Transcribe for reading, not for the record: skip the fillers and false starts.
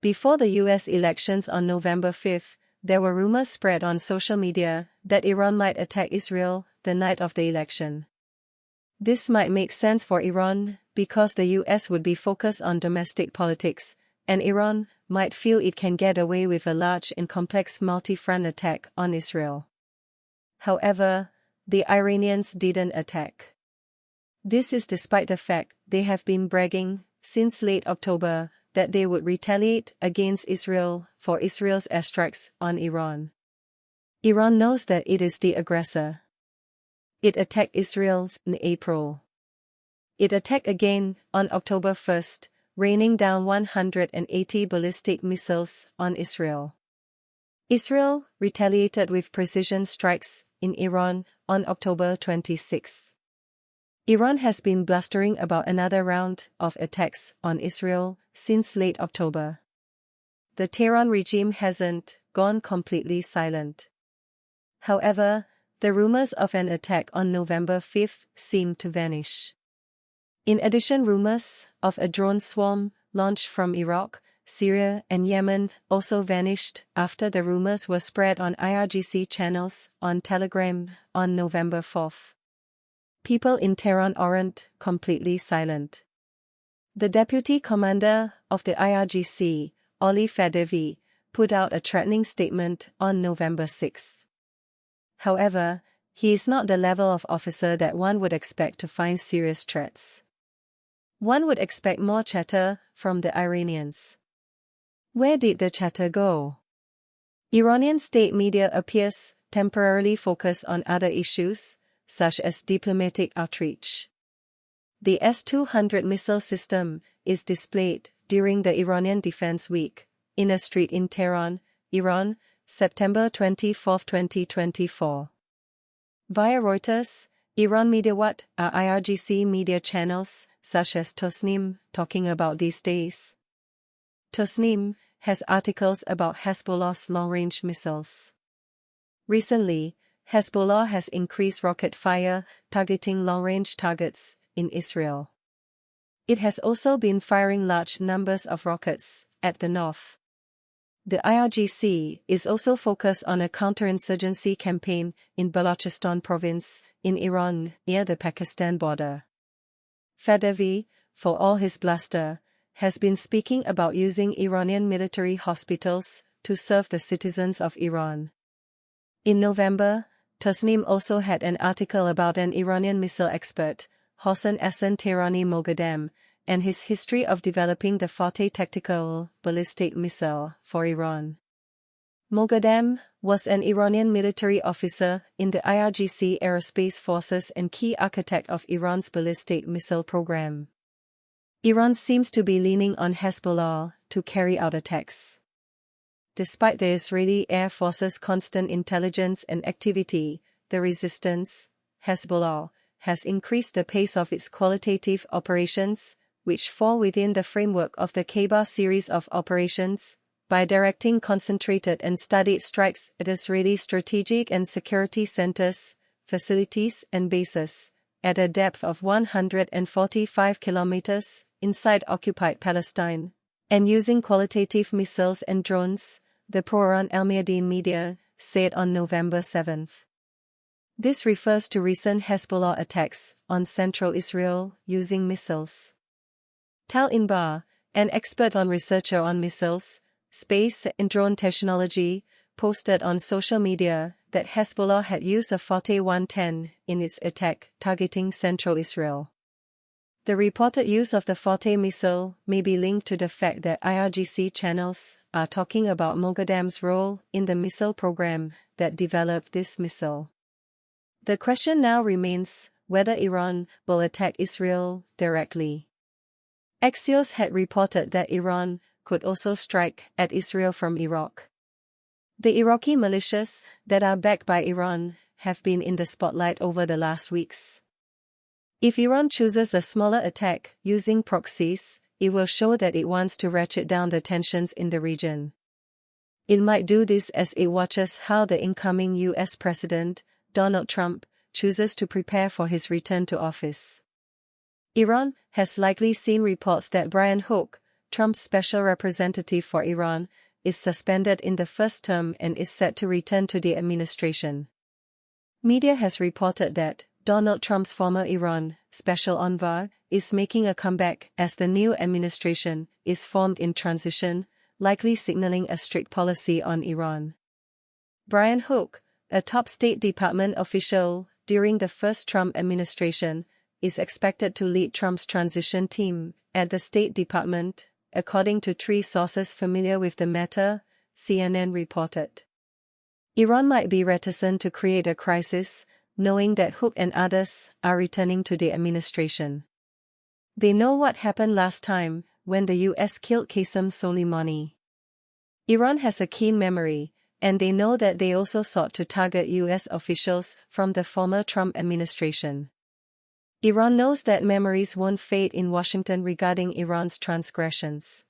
Before the US elections on November 5, there were rumors spread on social media that Iran might attack Israel the night of the election. This might make sense for Iran, because the US would be focused on domestic politics, and Iran might feel it can get away with a large and complex multi-front attack on Israel. However, the Iranians didn't attack. This is despite the fact they have been bragging, since late October, that they would retaliate against Israel for Israel's airstrikes on Iran. Iran knows that it is the aggressor. It attacked Israel in April. It attacked again on October 1, raining down 180 ballistic missiles on Israel. Israel retaliated with precision strikes in Iran on October 26. Iran has been blustering about another round of attacks on Israel since late October. The Tehran regime hasn't gone completely silent. However, the rumors of an attack on November 5 seem to vanish. In addition, rumors of a drone swarm launched from Iraq, Syria, and Yemen also vanished after the rumors were spread on IRGC channels on Telegram on November 4. People in Tehran aren't completely silent. The deputy commander of the IRGC, Ali Fadevi, put out a threatening statement on November 6. However, he is not the level of officer that one would expect to find serious threats. One would expect more chatter from the Iranians. Where did the chatter go? Iranian state media appears temporarily focused on other issues, such as diplomatic outreach. The S-200 missile system is displayed during the Iranian Defense Week in a street in Tehran, Iran, September 24, 2024. Via Reuters, Iran Mediawat are IRGC media channels such as Tosnim talking about these days. Tosnim has articles about Hezbollah's long-range missiles. Recently, Hezbollah has increased rocket fire targeting long-range targets in Israel. It has also been firing large numbers of rockets at the north. The IRGC is also focused on a counterinsurgency campaign in Balochistan province, in Iran, near the Pakistan border. Fadevi, for all his bluster, has been speaking about using Iranian military hospitals to serve the citizens of Iran. In November, Tasnim also had an article about an Iranian missile expert, Hossein Hassan Tehrani Moghadam, and his history of developing the Fateh tactical ballistic missile for Iran. Moghadam was an Iranian military officer in the IRGC aerospace forces and key architect of Iran's ballistic missile program. Iran seems to be leaning on Hezbollah to carry out attacks. Despite the Israeli Air Force's constant intelligence and activity, the resistance, Hezbollah, has increased the pace of its qualitative operations, which fall within the framework of the Khaybar series of operations, by directing concentrated and studied strikes at Israeli strategic and security centers, facilities and bases, at a depth of 145 kilometers, inside occupied Palestine, and using qualitative missiles and drones, the pro-Iran Al-Mayadeen media said on November 7. This refers to recent Hezbollah attacks on central Israel using missiles. Tal Inbar, an expert on researcher on missiles, space and drone technology, posted on social media that Hezbollah had used a Fateh 110 in its attack targeting central Israel. The reported use of the Fateh missile may be linked to the fact that IRGC channels are talking about Moghadam's role in the missile program that developed this missile. The question now remains whether Iran will attack Israel directly. Axios had reported that Iran could also strike at Israel from Iraq. The Iraqi militias that are backed by Iran have been in the spotlight over the last weeks. If Iran chooses a smaller attack using proxies, it will show that it wants to ratchet down the tensions in the region. It might do this as it watches how the incoming US President, Donald Trump, chooses to prepare for his return to office. Iran has likely seen reports that Brian Hook, Trump's special representative for Iran, is suspended in the first term and is set to return to the administration. Media has reported that Donald Trump's former Iran special envoy is making a comeback as the new administration is formed in transition, likely signaling a strict policy on Iran. Brian Hook, a top State Department official during the first Trump administration, is expected to lead Trump's transition team at the State Department, according to three sources familiar with the matter, CNN reported. Iran might be reticent to create a crisis, knowing that Hook and others are returning to the administration. They know what happened last time, when the US killed Qasem Soleimani. Iran has a keen memory, and they know that they also sought to target US officials from the former Trump administration. Iran knows that memories won't fade in Washington regarding Iran's transgressions.